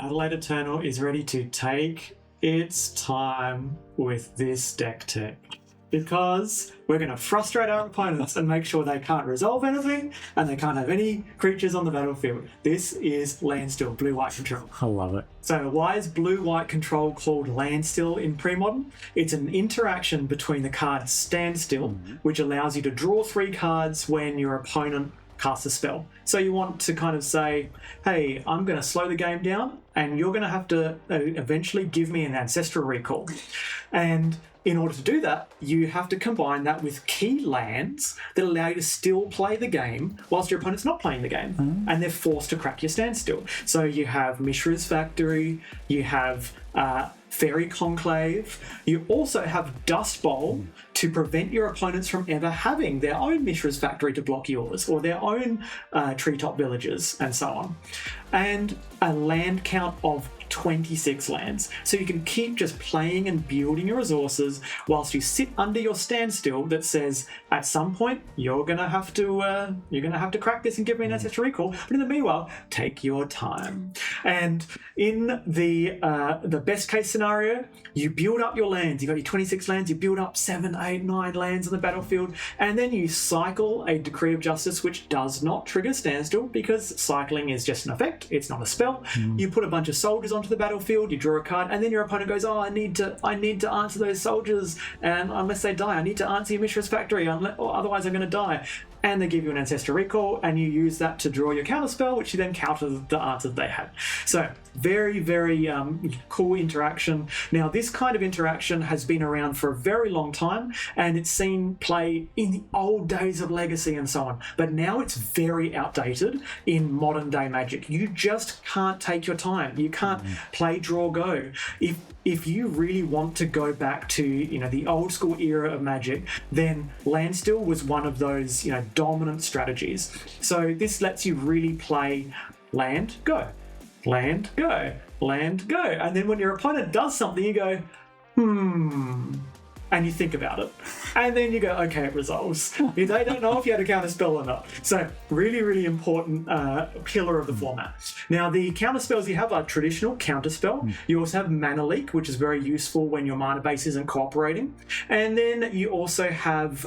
Adelaide Eternal is ready to take its time with this deck tech, because we're going to frustrate our opponents and make sure they can't resolve anything and they can't have any creatures on the battlefield. This is Landstill, blue-white control. I love it. So why is blue-white control called Landstill in Premodern? It's an interaction between the card Standstill, which allows you to draw 3 cards when your opponent casts a spell. So you want to kind of say, hey, I'm going to slow the game down and you're going to have to eventually give me an Ancestral Recall. And in order to do that, you have to combine that with key lands that allow you to still play the game whilst your opponent's not playing the game, and they're forced to crack your standstill. So you have Mishra's Factory, you have Fairy Conclave, you also have Dust Bowl to prevent your opponents from ever having their own Mishra's Factory to block yours, or their own Treetop Villages, and so on. And a land count of 26 lands. So you can keep just playing and building your resources whilst you sit under your standstill that says, at some point, you're gonna have to crack this and give me an Ancestral Recall. But in the meanwhile, take your time. And in the best case scenario, you build up your lands. You've got your 26 lands, you build up 7, 8, 9 lands on the battlefield, and then you cycle a Decree of Justice, which does not trigger standstill because cycling is just an effect, it's not a spell. You put a bunch of soldiers onto the battlefield, you draw a card, and then your opponent goes, oh, I need to answer those soldiers, and unless they die, I need to answer your Mishra's Factory, or otherwise I'm going to die. And they give you an Ancestral Recall, and you use that to draw your counterspell, which you then counter the answer they had. So very, very cool interaction. Now, this kind of interaction has been around for a very long time, and it's seen play in the old days of Legacy and so on. But now it's very outdated in modern day Magic. You just can't take your time. You can't play, draw, go. If you really want to go back to the old school era of Magic, then Landstill was one of those dominant strategies. So this lets you really play land, go, land, go, land, go, and then when your opponent does something, you go, and you think about it, and then you go, okay, it resolves. They don't know if you had a counter spell or not. So really, really important pillar of the format. Now, the counter spells you have are traditional counter spell. You also have Mana Leak, which is very useful when your mana base isn't cooperating. And then you also have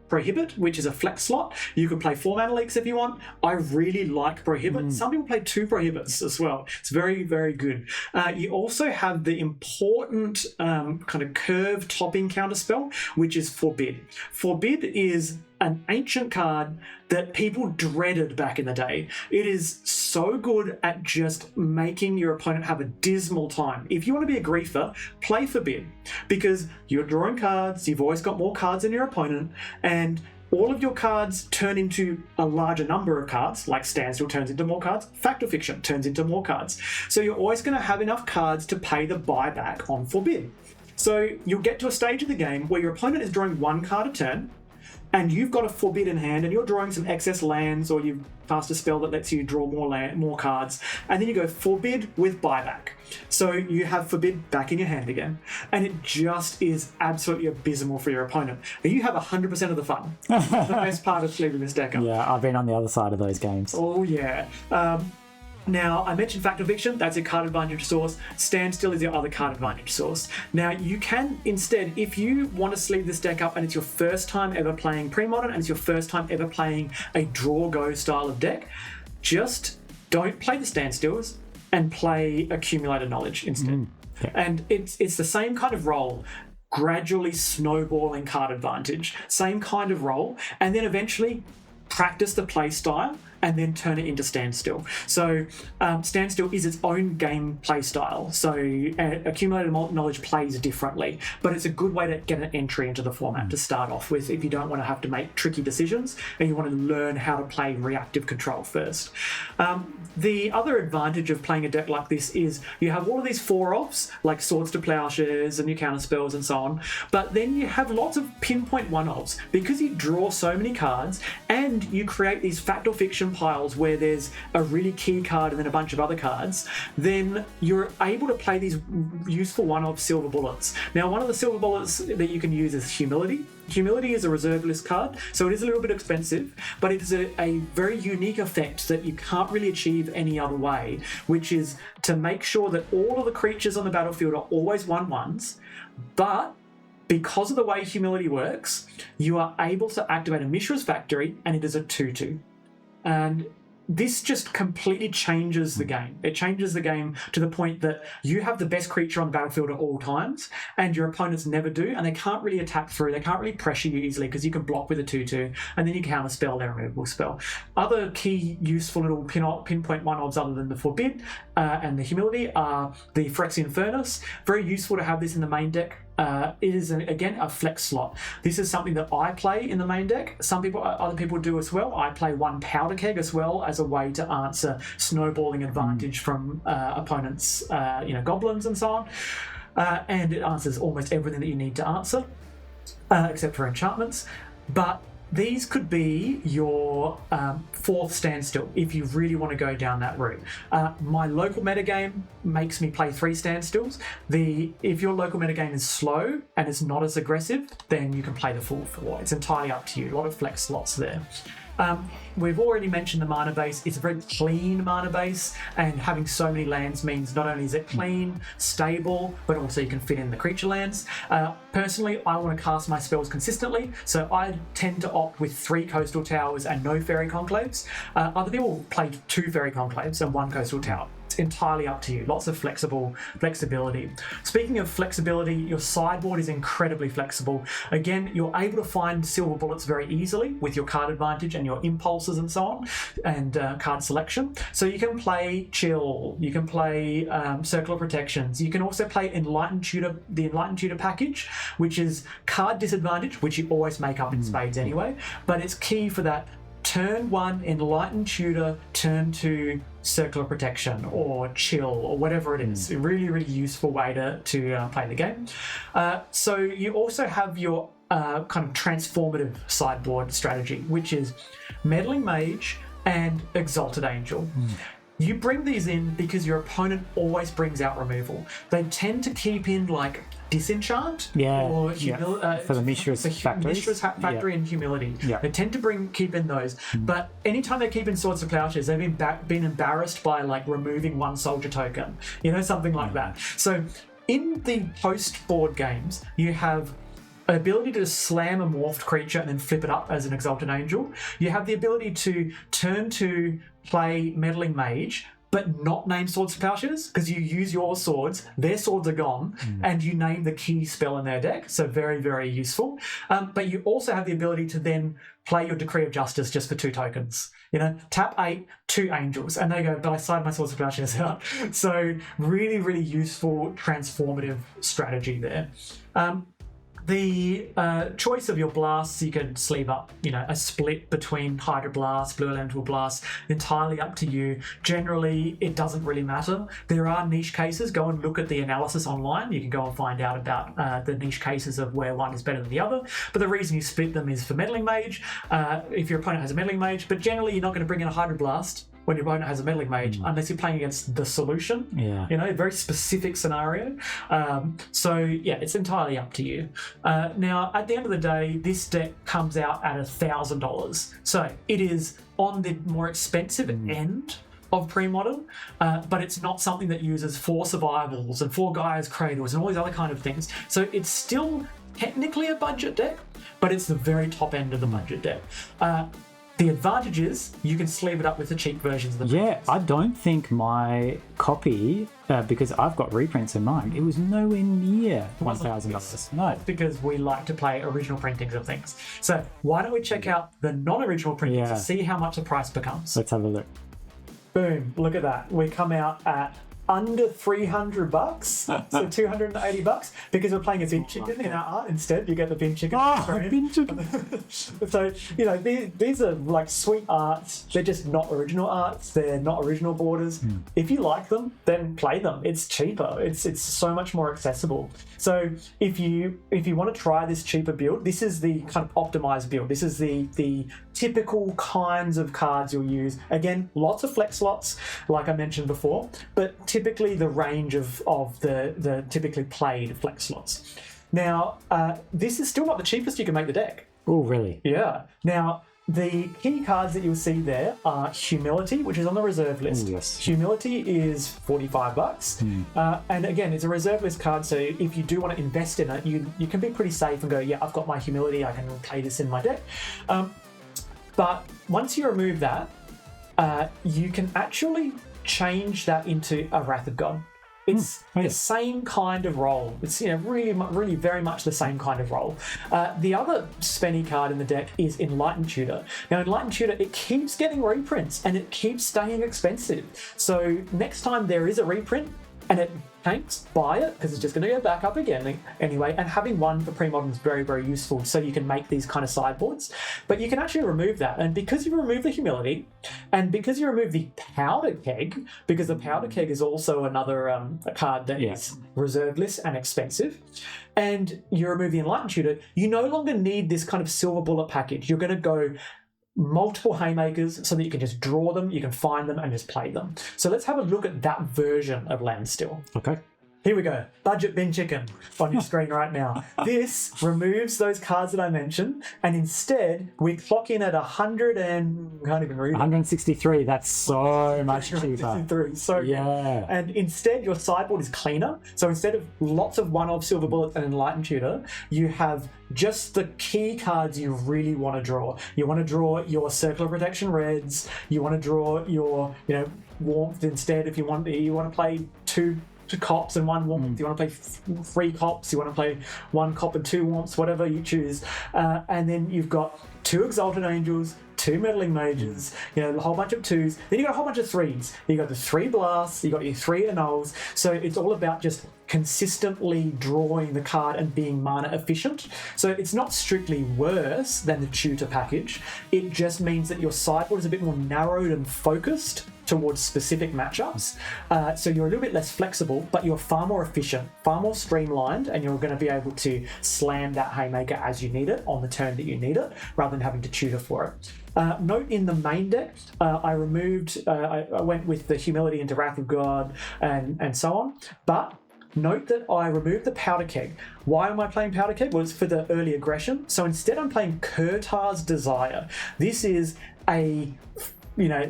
Prohibit, which is a flex slot. You can play 4 Mana Leaks if you want. I really like Prohibit. Some people play 2 Prohibits as well. It's very, very good. You also have the important kind of curve topping counterspell, which is Forbid. Forbid is an ancient card that people dreaded back in the day. It is so good at just making your opponent have a dismal time. If you want to be a griefer, play Forbid, because you're drawing cards, you've always got more cards than your opponent, and all of your cards turn into a larger number of cards, like Standstill turns into more cards, Fact or Fiction turns into more cards. So you're always going to have enough cards to pay the buyback on Forbid. So you'll get to a stage of the game where your opponent is drawing 1 card a turn, and you've got a Forbid in hand, and you're drawing some excess lands, or you've cast a spell that lets you draw more cards, and then you go Forbid with buyback. So you have Forbid back in your hand again, and it just is absolutely abysmal for your opponent. And you have 100% of the fun. That's the best part of sleeving this deck up. Yeah, I've been on the other side of those games. Oh, yeah. Now, I mentioned Fact or Fiction, that's a card advantage source. Standstill is your other card advantage source. Now, you can instead, if you want to sleeve this deck up and it's your first time ever playing Premodern and it's your first time ever playing a draw-go style of deck, just don't play the Standstills and play Accumulated Knowledge instead. Yeah. And it's the same kind of role, gradually snowballing card advantage, same kind of role, and then eventually practice the play style and then turn it into Standstill. So Standstill is its own game play style. So Accumulated Knowledge plays differently, but it's a good way to get an entry into the format to start off with if you don't want to have to make tricky decisions and you want to learn how to play reactive control first. The other advantage of playing a deck like this is you have all of these 4-offs, like Swords to Plowshares and your counterspells and so on, but then you have lots of pinpoint 1-offs because you draw so many cards and you create these Fact or Fiction turn piles where there's a really key card and then a bunch of other cards, then you're able to play these useful one-off silver bullets. Now, one of the silver bullets that you can use is Humility. Humility is a reserve list card, so it is a little bit expensive, but it is a very unique effect that you can't really achieve any other way, which is to make sure that all of the creatures on the battlefield are always 1/1s, but because of the way Humility works, you are able to activate a Mishra's Factory, and it is a 2/2. And this just completely changes the game. It changes the game to the point that you have the best creature on the battlefield at all times, and your opponents never do, and they can't really attack through. They can't really pressure you easily because you can block with a 2/2, and then you counter spell their removable spell. Other key useful little pinpoint one-offs other than the Forbid and the Humility are the Phyrexian Furnace. Very useful to have this in the main deck. It is, again, a flex slot. This is something that I play in the main deck. Other people do as well. I play one Powder Keg as well as a way to answer snowballing advantage from opponents, goblins and so on. And it answers almost everything that you need to answer, except for enchantments. But these could be your fourth standstill if you really want to go down that route. My local metagame makes me play 3 standstills. If your local metagame is slow and it's not as aggressive, then you can play the full 4. It's entirely up to you. A lot of flex slots there. We've already mentioned the mana base. It's a very clean mana base, and having so many lands means not only is it clean, stable, but also you can fit in the creature lands. Personally, I want to cast my spells consistently, so I tend to opt with 3 Coastal Towers and no Fairy Conclaves. Other people play 2 Fairy Conclaves and 1 Coastal Tower. It's entirely up to you. Lots of flexibility. Speaking of flexibility, your sideboard is incredibly flexible. Again, you're able to find silver bullets very easily with your card advantage and your impulses and so on, and card selection. So you can play Chill, you can play Circle of Protections, you can also play the Enlightened Tutor package, which is card disadvantage, which you always make up in spades anyway, but it's key for that turn 1 Enlightened Tutor, turn 2 Circle of Protection or Chill or whatever it is. A really, really useful way to play the game. So you also have your kind of transformative sideboard strategy, which is Meddling Mage and Exalted Angel. You bring these in because your opponent always brings out removal. They tend to keep in like Disenchant or for the Mishra's Factory. Mishra's Factory and Humility. They tend to keep in those. But anytime they keep in Swords of Plowshares, they've been embarrassed by like removing 1 soldier token, something like that. So in the post-board games, you have ability to slam a morphed creature and then flip it up as an Exalted Angel. You have the ability to turn to play Meddling Mage, but not name Swords of Plowshares, because you use your swords, their swords are gone, and you name the key spell in their deck. So very, very useful. But you also have the ability to then play your Decree of Justice just for 2 tokens. Tap 8, 2 angels, and they go, but I slide my Swords of Plowshares out. So really, really useful, transformative strategy there. The choice of your blasts, you can sleeve up, a split between Hydro Blast, Blue Elemental Blast, entirely up to you. Generally, it doesn't really matter. There are niche cases. Go and look at the analysis online. You can go and find out about the niche cases of where one is better than the other. But the reason you split them is for Meddling Mage, if your opponent has a Meddling Mage, but generally you're not going to bring in a Hydro Blast when your opponent has a Meddling Mage, unless you're playing against the solution. A very specific scenario. It's entirely up to you. Now, at the end of the day, this deck comes out at $1,000. So it is on the more expensive end of pre-modern, but it's not something that uses 4 survivals and 4 Gaia's Cradles and all these other kind of things. So it's still technically a budget deck, but it's the very top end of the budget deck. The advantage is you can sleeve it up with the cheap versions of the printings. I don't think my copy, because I've got reprints in mine, it was nowhere near $1,000. No. Because we like to play original printings of things. So why don't we check out the non-original printings to see how much the price becomes. Let's have a look. Boom, look at that. We come out at under $300, so $280, because we're playing a bin chicken in our art instead. You get the bin chicken. Bin chicken. So, these are like sweet arts. They're just not original arts. They're not original borders. If you like them, then play them. It's cheaper. It's so much more accessible. So if you want to try this cheaper build, this is the kind of optimized build. This is the typical kinds of cards you'll use. Again, lots of flex slots, like I mentioned before, but typically the range of the typically played flex slots. Now, this is still not the cheapest you can make the deck. Oh, really? Yeah. Now, the key cards that you'll see there are Humility, which is on the reserve list. Ooh, yes. Humility is $45. And again, it's a reserve list card, so if you do want to invest in it, you can be pretty safe and go, yeah, I've got my Humility, I can play this in my deck. But once you remove that, you can actually change that into a Wrath of God. It's the same kind of role. It's really very much the same kind of role. The other spenny card in the deck is Enlightened Tutor. Now, Enlightened Tutor, it keeps getting reprints and it keeps staying expensive. So next time there is a reprint and it tanks, buy it, because it's just going to go back up again anyway. And having one for Premodern is very, very useful, so you can make these kind of sideboards. But you can actually remove that, and because you remove the Humility, and because you remove the Powder Keg, because the Powder Keg is also another a card that is reserve list and expensive, and you remove the Enlightened Tutor, you no longer need this kind of silver bullet package. You're going to go multiple haymakers so that you can just draw them, you can find them, and just play them. So let's have a look at that version of Landstill. Okay. Here we go. Budget bin chicken on your screen right now. This removes those cards that I mentioned, and instead we clock in at 100 and can't even read it. 163. That's so much cheaper. 163. So yeah. And instead your sideboard is cleaner. So instead of lots of one-off silver bullets and Enlightened Tutor, you have just the key cards you really want to draw. You want to draw your Circle of Protection reds. You want to draw your Warmth instead. If you want to play two cops and one warmth, you want to play 3 cops, you want to play 1 cop and 2 warmths, whatever you choose. And then you've got 2 Exalted Angels, 2 Meddling Mages, a whole bunch of 2s. Then you got a whole bunch of 3s. You got the 3 blasts, you got your 3 annuls. So it's all about just consistently drawing the card and being mana efficient. So it's not strictly worse than the tutor package. It just means that your sideboard is a bit more narrowed and focused towards specific matchups. So you're a little bit less flexible, but you're far more efficient, far more streamlined, and you're going to be able to slam that haymaker as you need it on the turn that you need it, rather than having to tutor for it. Note in the main deck, I went with the Humility into Wrath of God and so on, but note that I removed the Powder Keg. Why am I playing Powder Keg? Well, it's for the early aggression. So instead I'm playing Kurtar's Desire. This is a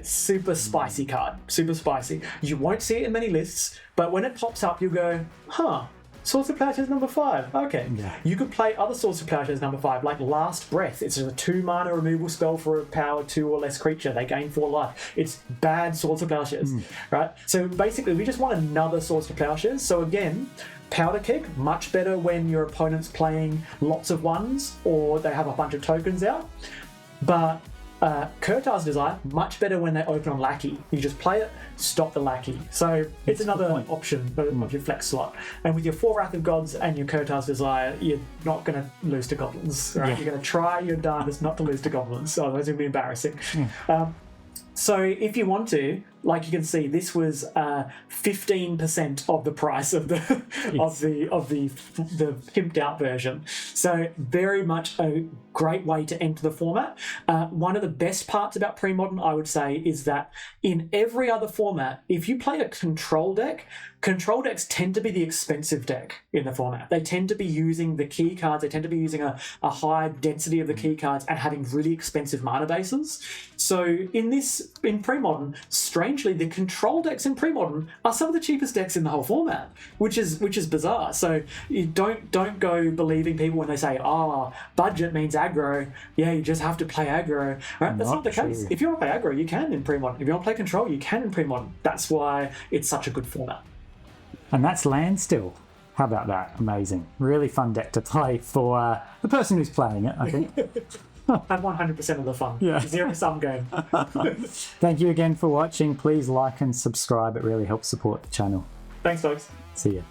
super spicy card. Super spicy. You won't see it in many lists, but when it pops up, you'll go, Swords of Plowshares number 5. Okay. Yeah. You could play other Swords of Plowshares number 5, like Last Breath. It's a 2 mana removal spell for a power 2 or less creature. They gain 4 life. It's bad Swords of Plowshares, right? So basically, we just want another Swords of Plowshares. So again, Powder Keg, much better when your opponent's playing lots of 1s or they have a bunch of tokens out. But Kurtar's Desire, much better when they open on Lackey. You just play it, stop the Lackey. So it's another option of your flex slot. And with your 4 Wrath of Gods and your Kurtar's Desire, you're not going to lose to goblins. Right? Yeah. You're going to try your darndest not to lose to goblins, otherwise it'll be embarrassing. So if you want to, like you can see, this was 15% of the price of the the pimped out version. So very much a great way to enter the format. One of the best parts about Premodern, I would say, is that in every other format, if you play a control decks tend to be the expensive deck in the format. They tend to be using the key cards. They tend to be using a high density of the key cards and having really expensive mana bases. So in Premodern, strangely, the control decks in Premodern are some of the cheapest decks in the whole format, which is bizarre. So you don't go believing people when they say, budget means aggro. Yeah, you just have to play aggro. Right? That's not the case. If you want to play aggro, you can in Premodern. If you want to play control, you can in Premodern. That's why it's such a good format. And that's Landstill. How about that? Amazing. Really fun deck to play for the person who's playing it, I think. And 100% of the fun. Yeah. Zero-sum game. Thank you again for watching. Please like and subscribe. It really helps support the channel. Thanks, folks. See ya.